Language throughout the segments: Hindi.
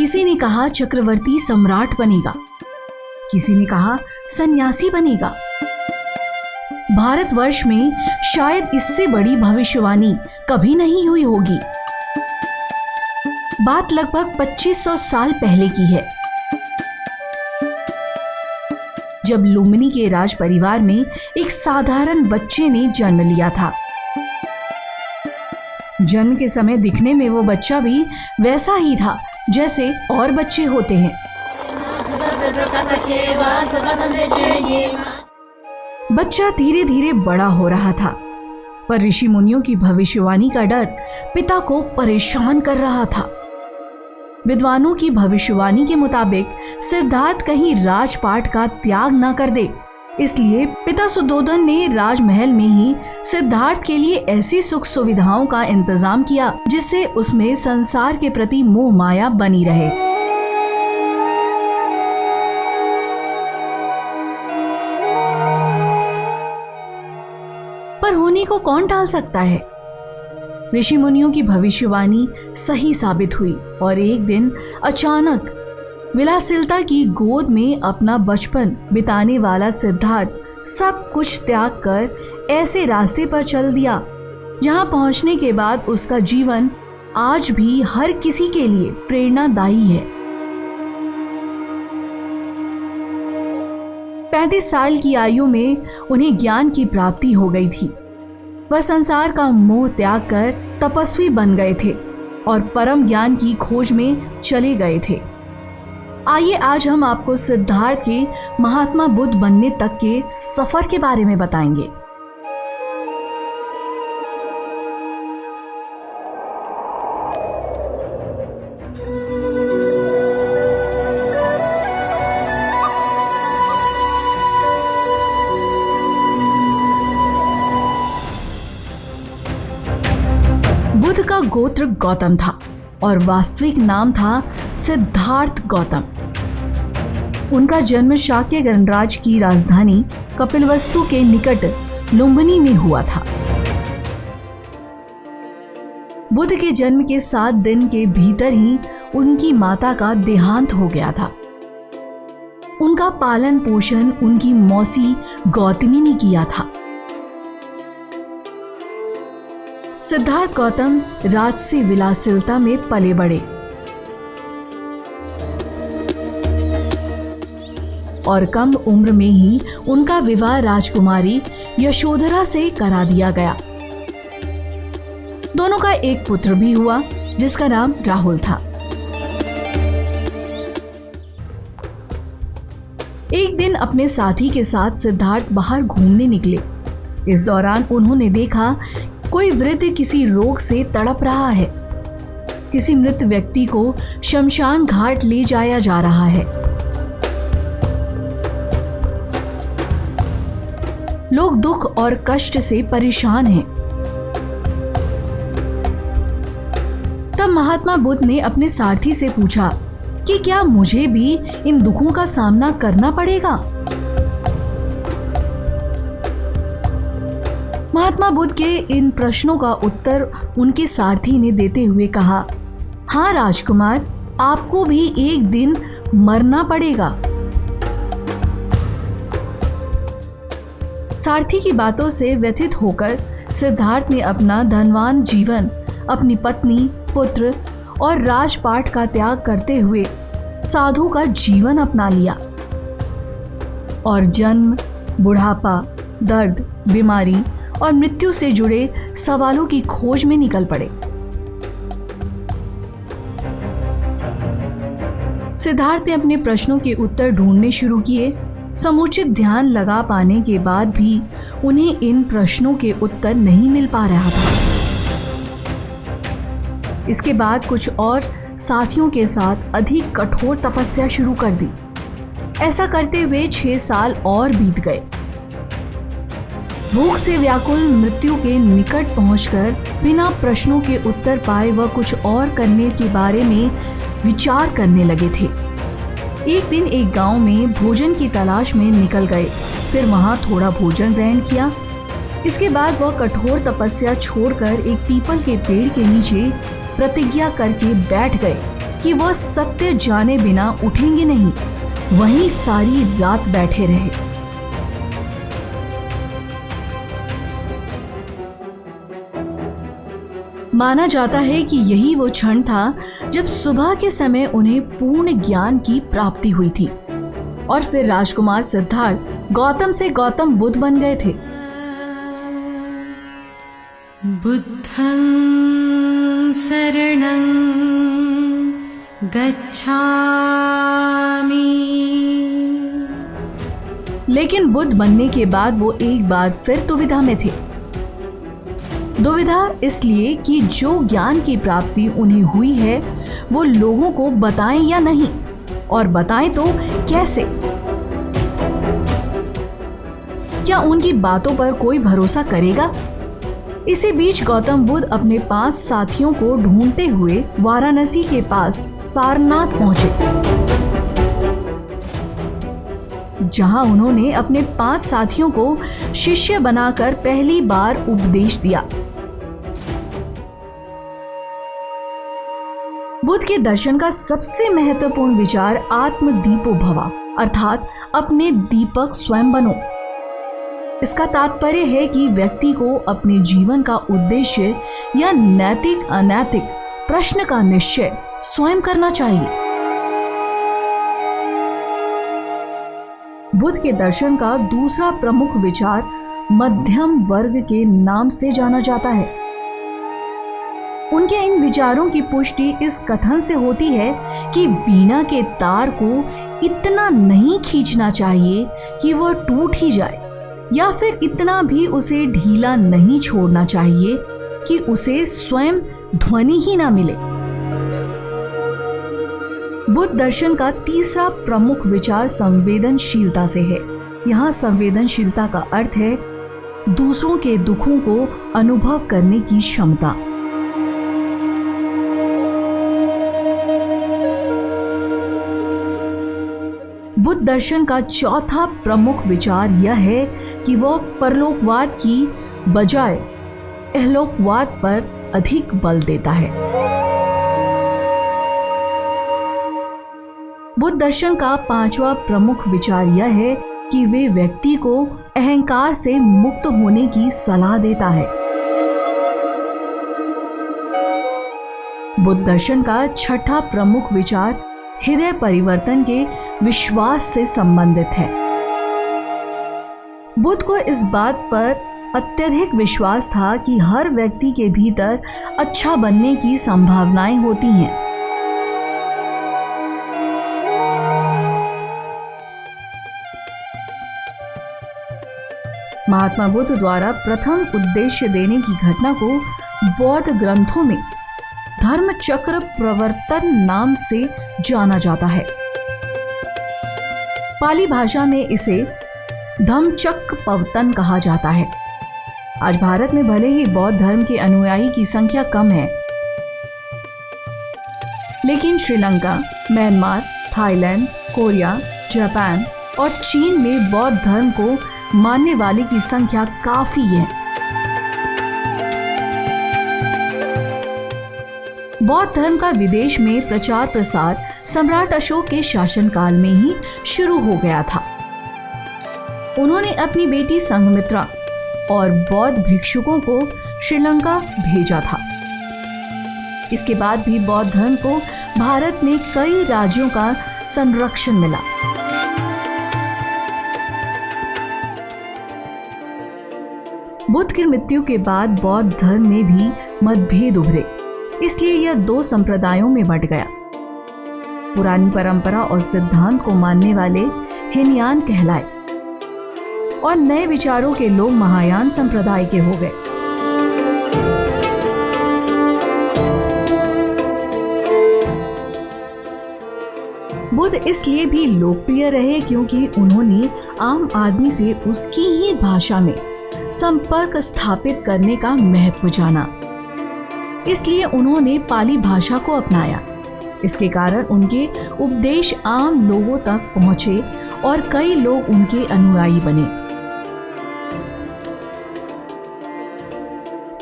किसी ने कहा चक्रवर्ती सम्राट बनेगा, किसी ने कहा सन्यासी बनेगा। भारतवर्ष में शायद इससे बड़ी भविष्यवाणी कभी नहीं हुई होगी। बात लगभग 2500 साल पहले की है, जब लुम्बिनी के राज परिवार में एक साधारण बच्चे ने जन्म लिया था। जन्म के समय दिखने में वो बच्चा भी वैसा ही था जैसे और बच्चे होते हैं। बच्चा धीरे धीरे बड़ा हो रहा था, पर ऋषि मुनियों की भविष्यवाणी का डर पिता को परेशान कर रहा था। विद्वानों की भविष्यवाणी के मुताबिक सिद्धार्थ कहीं राजपाट का त्याग न कर दे, इसलिए पिता सुद्धोधन ने राजमहल में ही सिद्धार्थ के लिए ऐसी सुख सुविधाओं का इंतजाम किया जिससे उसमें संसार के प्रति मोह माया बनी रहे। पर होनी को कौन टाल सकता है? ऋषि मुनियों की भविष्यवाणी सही साबित हुई और एक दिन अचानक विलासिलता की गोद में अपना बचपन बिताने वाला सिद्धार्थ सब कुछ त्याग कर ऐसे रास्ते पर चल दिया जहां पहुंचने के बाद उसका जीवन आज भी हर किसी के लिए प्रेरणादायी है। 35 साल की आयु में उन्हें ज्ञान की प्राप्ति हो गई थी। वह संसार का मोह त्याग कर तपस्वी बन गए थे और परम ज्ञान की खोज में चले गए थे। आइए आज हम आपको सिद्धार्थ के महात्मा बुद्ध बनने तक के सफर के बारे में बताएंगे। बुद्ध का गोत्र गौतम था और वास्तविक नाम था सिद्धार्थ गौतम। उनका जन्म शाक्य गणराज्य की राजधानी कपिलवस्तु के निकट लुम्बिनी में हुआ था। बुद्ध के जन्म के 7 दिन के भीतर ही उनकी माता का देहांत हो गया था। उनका पालन पोषण उनकी मौसी गौतमी ने किया था। सिद्धार्थ गौतम राजसी विलासिलता में पले बड़े और कम उम्र में ही उनका विवाह राजकुमारी यशोधरा से करा दिया गया। दोनों का एक पुत्र भी हुआ जिसका नाम राहुल था। एक दिन अपने साथी के साथ सिद्धार्थ बाहर घूमने निकले। इस दौरान उन्होंने देखा कोई वृद्ध किसी रोग से तड़प रहा है। किसी मृत व्यक्ति को शमशान घाट ले जाया जा रहा है। लोग दुख और कष्ट से परेशान हैं। तब महात्मा बुद्ध ने अपने सारथी से पूछा कि क्या मुझे भी इन दुखों का सामना करना पड़ेगा? महात्मा बुद्ध के इन प्रश्नों का उत्तर उनके सारथी ने देते हुए कहा, हाँ राजकुमार, आपको भी एक दिन मरना पड़ेगा। सारथी की बातों से व्यथित होकर सिद्धार्थ ने अपना धनवान जीवन, अपनी पत्नी, पुत्र और राजपाट का त्याग करते हुए साधु का जीवन अपना लिया और जन्म, बुढ़ापा, दर्द, बीमारी और मृत्यु से जुड़े सवालों की खोज में निकल पड़े। सिद्धार्थ ने अपने प्रश्नों के उत्तर ढूंढने शुरू किए। समुचित ध्यान लगा पाने के बाद भी उन्हें इन प्रश्नों के उत्तर नहीं मिल पा रहा था। इसके बाद कुछ और साथियों के साथ अधिक कठोर तपस्या शुरू कर दी। ऐसा करते हुए 6 साल और बीत गए। भूख से व्याकुल मृत्यु के निकट पहुंचकर बिना प्रश्नों के उत्तर पाए वह कुछ और करने के बारे में विचार करने लगे थे। एक दिन एक गांव में भोजन की तलाश में निकल गए, फिर वहां थोड़ा भोजन ग्रहण किया। इसके बाद वह कठोर तपस्या छोड़कर एक पीपल के पेड़ के नीचे प्रतिज्ञा करके बैठ गए कि वह सत्य जाने बिना उठेंगे नहीं, वहीं सारी रात बैठे रहे। माना जाता है कि यही वो क्षण था जब सुबह के समय उन्हें पूर्ण ज्ञान की प्राप्ति हुई थी और फिर राजकुमार सिद्धार्थ गौतम से गौतम बुद्ध बन गए थे। बुद्धं शरणं गच्छामि। लेकिन बुद्ध बनने के बाद वो एक बार फिर दुविधा में थे। दुविधा इसलिए कि जो ज्ञान की प्राप्ति उन्हें हुई है वो लोगों को बताएं या नहीं, और बताएं तो कैसे। क्या उनकी बातों पर कोई भरोसा करेगा? इसी बीच गौतम बुद्ध अपने 5 साथियों को ढूंढते हुए वाराणसी के पास सारनाथ पहुंचे, जहां उन्होंने अपने 5 साथियों को शिष्य बनाकर पहली बार उपदेश दिया। बुद्ध के दर्शन का सबसे महत्वपूर्ण विचार आत्मदीपो भवा, अर्थात अपने दीपक स्वयं बनो। इसका तात्पर्य है कि व्यक्ति को अपने जीवन का उद्देश्य या नैतिक अनैतिक प्रश्न का निश्चय स्वयं करना चाहिए। बुद्ध के दर्शन का दूसरा प्रमुख विचार मध्यम वर्ग के नाम से जाना जाता है। उनके इन विचारों की पुष्टि इस कथन से होती है कि वीणा के तार को इतना नहीं खींचना चाहिए कि वह टूट ही जाए, या फिर इतना भी उसे ढीला नहीं छोड़ना चाहिए कि उसे स्वयं ध्वनि ही ना मिले। बुद्ध दर्शन का तीसरा प्रमुख विचार संवेदनशीलता से है। यहाँ संवेदनशीलता का अर्थ है दूसरों के दुखों को अनुभव करने की क्षमता। बुद्ध दर्शन का चौथा प्रमुख विचार यह है कि वह परलोकवाद की बजाय इहलोकवाद पर अधिक बल देता है। बुद्ध दर्शन का 5वां प्रमुख विचार यह है कि वे व्यक्ति को अहंकार से मुक्त होने की सलाह देता है। बुद्ध दर्शन का 6ठा प्रमुख विचार हृदय परिवर्तन के विश्वास से संबंधित है। बुद्ध को इस बात पर अत्यधिक विश्वास था कि हर व्यक्ति के भीतर अच्छा बनने की संभावनाएं होती हैं। महात्मा बुद्ध द्वारा प्रथम उद्देश्य देने की घटना को बौद्ध ग्रंथों में धर्म चक्र प्रवर्तन नाम से जाना जाता है। पाली भाषा में इसे धम्मचक्र पवतन कहा जाता है। आज भारत में भले ही बौद्ध धर्म के अनुयायी की संख्या कम है, लेकिन Sri Lanka, Myanmar, Thailand, Korea, Japan और चीन में बौद्ध धर्म को मानने वाले की संख्या काफी है। बौद्ध धर्म का विदेश में प्रचार प्रसार सम्राट अशोक के शासनकाल में ही शुरू हो गया था। उन्होंने अपनी बेटी संघमित्रा और बौद्ध भिक्षुकों को श्रीलंका भेजा था। इसके बाद भी बौद्ध धर्म को भारत में कई राज्यों का संरक्षण मिला। बुद्ध की मृत्यु के बाद बौद्ध धर्म में भी मतभेद उभरे, इसलिए यह 2 संप्रदायों में बंट गया। पुरानी परंपरा और सिद्धांत को मानने वाले हीनयान कहलाए और नए विचारों के लोग महायान संप्रदाय के हो गए। बुद्ध इसलिए भी लोकप्रिय रहे क्योंकि उन्होंने आम आदमी से उसकी ही भाषा में संपर्क स्थापित करने का महत्व जाना। इसलिए उन्होंने पाली भाषा को अपनाया। इसके कारण उनके उपदेश आम लोगों तक पहुंचे और कई लोग उनके अनुयायी बने।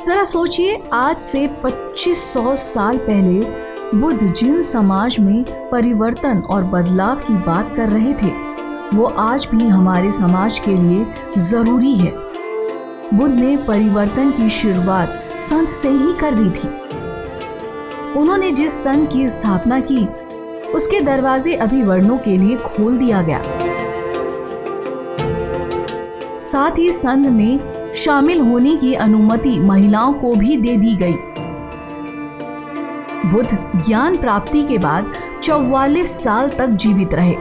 जरा सोचिए, आज से 2500 साल पहले बुद्ध जिन समाज में परिवर्तन और बदलाव की बात कर रहे थे वो आज भी हमारे समाज के लिए जरूरी है। बुद्ध ने परिवर्तन की शुरुआत संत से ही कर दी थी। उन्होंने जिस संघ की स्थापना की उसके दरवाजे अभी वर्णों के लिए खोल दिया गया। साथ ही संघ में शामिल होने की अनुमति महिलाओं को भी दे दी गई। बुद्ध ज्ञान प्राप्ति के बाद 44 साल तक जीवित रहे।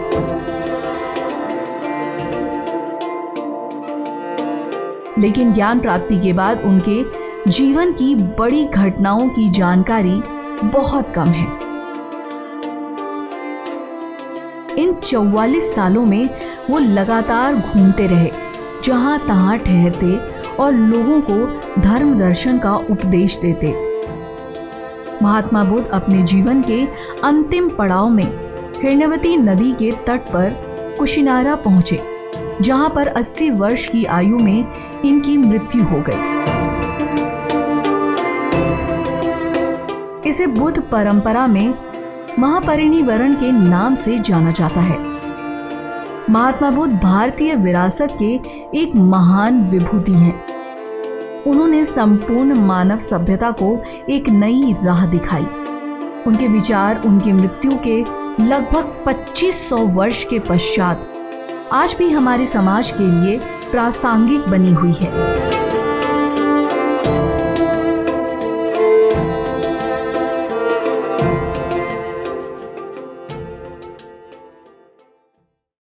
लेकिन ज्ञान प्राप्ति के बाद उनके जीवन की बड़ी घटनाओं की जानकारी बहुत कम है। इन 44 सालों में वो लगातार घूमते रहे, जहां तहां ठहरते और लोगों को धर्म दर्शन का उपदेश देते। महात्मा बुद्ध अपने जीवन के अंतिम पड़ाव में हिरण्यवती नदी के तट पर कुशिनारा पहुंचे, जहां पर 80 वर्ष की आयु में इनकी मृत्यु हो गई। इसे बुद्ध परंपरा में महापरिनिर्वाण के नाम से जाना जाता है। महात्मा बुद्ध भारतीय विरासत के एक महान विभूति हैं। उन्होंने संपूर्ण मानव सभ्यता को एक नई राह दिखाई। उनके विचार उनकी मृत्यु के लगभग 2500 वर्ष के पश्चात आज भी हमारे समाज के लिए प्रासंगिक बनी हुई है।